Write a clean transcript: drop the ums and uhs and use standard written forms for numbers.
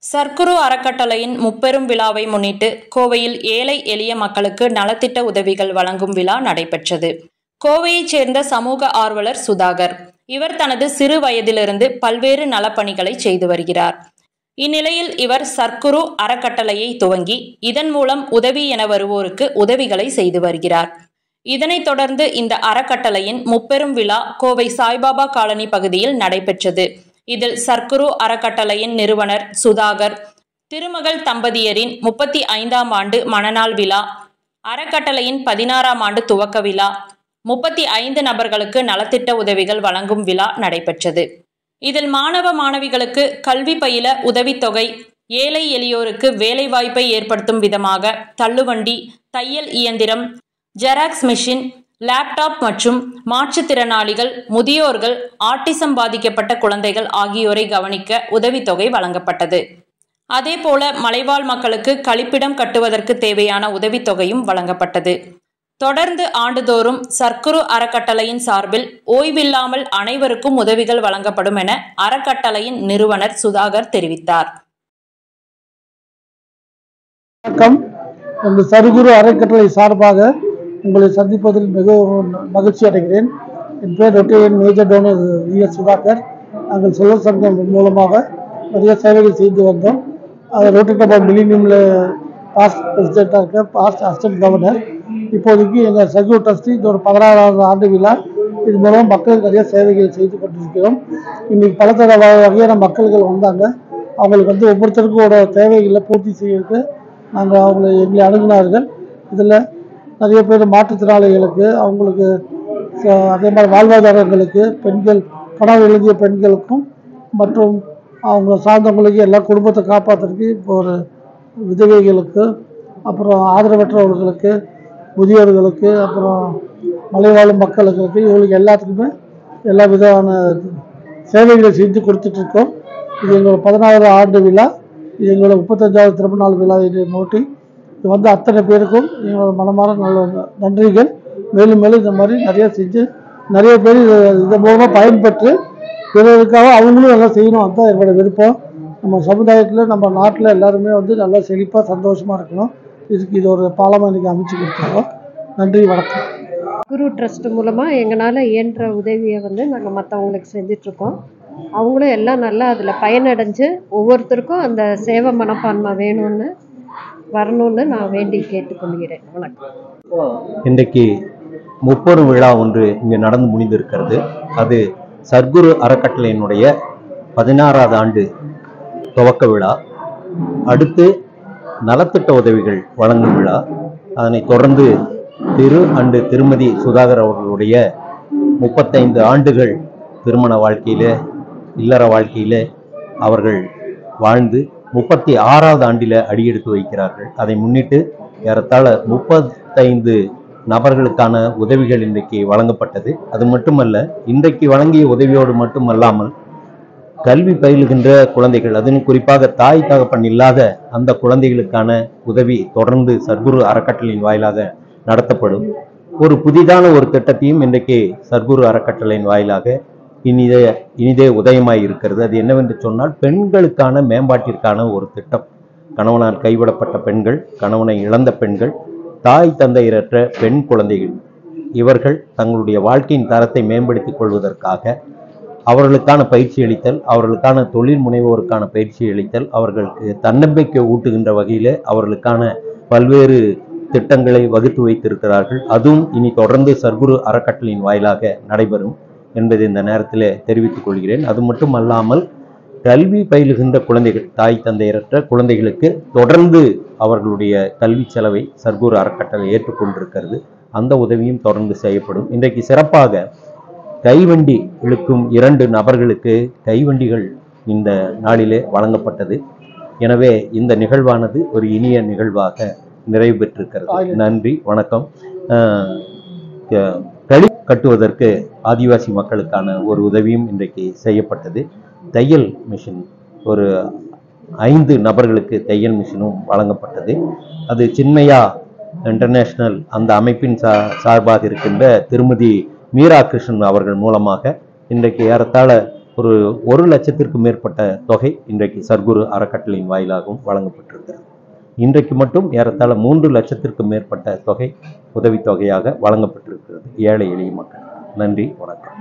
சர்க்குரு அறக்கட்டளையின் முப்பெரும் விழாவை முன்னிட்டு கோவையில் ஏழை எளிய மக்களுக்கு நலத்திட்ட உதவிகள் வழங்கும் விழா நடைபெற்றது. கோவையைச் சேர்ந்த சமூக ஆர்வலர் சுதாகர். இவர் தனது சிறு வயதிலிருந்து பல்வேறு நலப்பணிகளை செய்து வருகிறார். இந்நிலையில் இவர் சர்க்குரு அறக்கட்டளையை துவங்கி இதன் மூலம் உதவி என வருவோருக்கு உதவிகளை செய்து வருகிறார். இதனைத் தொடர்ந்து இந்த அறக்கட்டளையின் முப்பெரும் விழா கோவை சாய்பாபா காலனி பகுதியில் நடைபெற்றது. இதில் சர்க்குரு அறக்கட்டளையின் நிறுவனர் சுதாகர், திருமகள் தம்பதியரின் 35ஆம் ஆண்டு மணநாள் விழா, அறக்கட்டளையின் 16ஆம் ஆண்டு துவக்க விழா, 35 நபர்களுக்கு நலத்திட்ட உதவிகள் வழங்கும் விழா நடைபெற்றது. இதில் மாணவ மாணவிகளுக்கு கல்வி பயில உதவித்தொகை, ஏழை எளியோருக்கு வேலைவாய்ப்பை ஏற்படுத்தும் விதமாக தள்ளுவண்டி, தையல் இயந்திரம், ஜெராக்ஸ் மிஷின், லேப்டாப் மற்றும் மாற்றுத்திறனாளிகள், முதியோர்கள், ஆட்டிசம் பாதிக்கப்பட்ட குழந்தைகள் ஆகியோரை கவனிக்க உதவித்தொகை வழங்கப்பட்டது. அதேபோல மலைவாழ் மக்களுக்கு கழிப்பிடம் கட்டுவதற்கு தேவையான உதவித்தொகையும் வழங்கப்பட்டது. தொடர்ந்து ஆண்டுதோறும் சர்க்குரு அறக்கட்டளையின் சார்பில் ஓய்வில்லாமல் அனைவருக்கும் உதவிகள் வழங்கப்படும் என அறக்கட்டளையின் நிறுவனர் சுதாகர் தெரிவித்தார். வணக்கம். இந்த சர்க்குரு அறக்கட்டளை சார்பாக உங்களை சந்திப்பதில் மிகவும் மகிழ்ச்சி அடைகிறேன். என் பேர் ரொட்டேரியன் மேஜர் டோனர் சுதாகர். நாங்கள் செல்வ சங்கம் மூலமாக நிறைய சேவைகள் செய்து வந்தோம். அது ரோட்டரி கிளப் ஆஃப் மில்லினியமில் பாஸ்ட் பிரசிடென்ட்டாக இருக்க, பாஸ்ட் அசிஸ்டன்ட் கவர்னர். இப்போதைக்கு எங்கள் சர்க்குரு ட்ரஸ்டி இது ஒரு 16வது ஆண்டு விழா. இது மூலம் மக்களுக்கு நிறைய சேவைகள் செய்து கொண்டிருக்கிறோம். இன்றைக்கி பல வகையான மக்கள்கள் வந்தாங்க. அவங்களுக்கு ஒவ்வொருத்தருக்கோட தேவைகளை பூர்த்தி செய்யறதுக்கு எங்களை அணுகினார்கள். இதில் நிறைய பேர் மாற்றுத்திறனாளிகளுக்கு, அவங்களுக்கு அதே மாதிரி வாழ்வாதாரங்களுக்கு, பெண்கள் கனவு எழுதிய பெண்களுக்கும் மற்றும் அவங்க சார்ந்தவங்களுக்கு எல்லா குடும்பத்தை காப்பாற்றுறதுக்கு ஒரு விதவைகளுக்கு, அப்புறம் ஆதரவற்றவர்களுக்கு, முதியோர்களுக்கு, அப்புறம் மலைவாழும் மக்களுக்கு, இவங்களுக்கு எல்லாத்துக்குமே எல்லா விதமான சேவைகளை செஞ்சு கொடுத்துட்ருக்கோம். இது எங்களோட 16வது ஆண்டு விழா. இது எங்களோட 35வது திரும்ப நாள் விழா. இதை நோட்டி இது அத்தனை பேருக்கும் எங்களோட மனமார நல்ல நன்றிகள். மேலும் மேலும் இந்த மாதிரி நிறைய செஞ்சு நிறைய பேர் இதன் மூலமாக பயன்பெற்று பிறருக்காக அவங்களும் நல்லா செய்யணும். அதுதான் என்னோட விருப்பம். நம்ம சமுதாயத்தில், நம்ம நாட்டில் எல்லாருமே நல்லா செழிப்பாக சந்தோஷமாக இருக்கணும். இதுக்கு இது ஒரு பாலமாக இன்றைக்கி அமைச்சு கொடுத்துருக்கோம். நன்றி, வணக்கம். குரு ட்ரஸ்ட் மூலமாக எங்களால் இயன்ற உதவியை நாங்கள் மற்றவங்களுக்கு செஞ்சிட்ருக்கோம். அவங்களும் எல்லாம் நல்லா அதில் பயனடைஞ்சு ஒவ்வொருத்தருக்கும் அந்த சேவை மனப்பான்மை வேணும்னு வரணும்னு நான் வேண்டி கேட்டுக்கொள்கிறேன். வணக்கம். இன்றைக்கு முப்பெரும் விழா ஒன்று இங்கே நடந்து முடிந்திருக்கிறது. அது சர்க்குரு அறக்கட்டளையினுடைய 16வது ஆண்டு துவக்க விழா. அடுத்து நலத்திட்ட உதவிகள் வழங்கும் விழா. அதனைத் தொடர்ந்து திருமதி சுதாகர் அவர்களுடைய 35 ஆண்டுகள் திருமண வாழ்க்கையில், இல்லற வாழ்க்கையில் அவர்கள் வாழ்ந்து 36வது ஆண்டில் அடியெடுத்து வைக்கிறார்கள். அதை முன்னிட்டு ஏறத்தாழ 35 நபர்களுக்கான உதவிகள் இன்றைக்கு வழங்கப்பட்டது. அது மட்டுமல்ல, இன்றைக்கு வழங்கிய உதவியோடு மட்டுமல்லாமல் கல்வி பயிலுகின்ற குழந்தைகள், அதிலும் குறிப்பாக தாய் தகப்பன் இல்லாத அந்த குழந்தைகளுக்கான உதவி தொடர்ந்து சர்க்குரு அறக்கட்டளையின் வாயிலாக நடத்தப்படும். ஒரு புதிதான ஒரு திட்டத்தையும் இன்றைக்கு சர்க்குரு அறக்கட்டளையின் வாயிலாக இனிதே உதயமாய் இருக்கிறது. அது என்னவென்று சொன்னால், பெண்களுக்கான மேம்பாட்டிற்கான ஒரு திட்டம். கணவனால் கைவிடப்பட்ட பெண்கள், கணவனை இழந்த பெண்கள், தாய் தந்தையரற்ற பெண் குழந்தைகள், இவர்கள் தங்களுடைய வாழ்க்கையின் தரத்தை மேம்படுத்திக் கொள்வதற்காக அவர்களுக்கான பயிற்சி அளித்தல், அவர்களுக்கான தொழில் முனைவோருக்கான பயிற்சி அளித்தல், அவர்களுக்கு தன்னம்பிக்கை ஊட்டுகின்ற வகையில் அவர்களுக்கான பல்வேறு திட்டங்களை வகுத்து வைத்திருக்கிறார்கள். அதுவும் இனி தொடர்ந்து சர்க்குரு அறக்கட்டளையின் வாயிலாக நடைபெறும் என்பதை இந்த நேரத்தில் தெரிவித்துக் கொள்கிறேன். அது மட்டும் அல்லாமல் கல்வி பயிலுகின்ற குழந்தைகள், தாய் தந்தையரற்ற குழந்தைகளுக்கு தொடர்ந்து அவர்களுடைய கல்வி செலவை சர்க்குரு அறக்கட்டளை ஏற்றுக்கொண்டிருக்கிறது. அந்த உதவியும் தொடர்ந்து செய்யப்படும். இன்றைக்கு சிறப்பாக கைவண்டி இழுக்கும் 2 நபர்களுக்கு கைவண்டிகள் இந்த நாளிலே வழங்கப்பட்டது. எனவே இந்த நிகழ்வானது ஒரு இனிய நிகழ்வாக நிறைவு பெற்றிருக்கிறது. நன்றி, வணக்கம். களி கட்டுவதற்கு ஆதிவாசி மக்களுக்கான ஒரு உதவியும் இன்றைக்கு செய்யப்பட்டது. தையல் மிஷின் ஒரு 5 நபர்களுக்கு தையல் மிஷினும் வழங்கப்பட்டது. அது சின்மயா இன்டர்நேஷனல் அந்த அமைப்பின் சார்பாக இருக்கின்ற திருமதி மீரா கிருஷ்ணன் அவர்கள் மூலமாக இன்றைக்கு ஏறத்தாழ ஒரு லட்சத்திற்கும் மேற்பட்ட தொகை இன்றைக்கு சர்க்குரு அறக்கட்டளையின் வாயிலாகவும் வழங்கப்பட்டிருக்கிறது. இன்றைக்கு மட்டும் ஏறத்தாழ 3 லட்சத்திற்கும் மேற்பட்ட தொகை உதவித்தொகையாக வழங்கப்பட்டிருக்கிறது ஏழை எளிய மக்கள். நன்றி, வணக்கம்.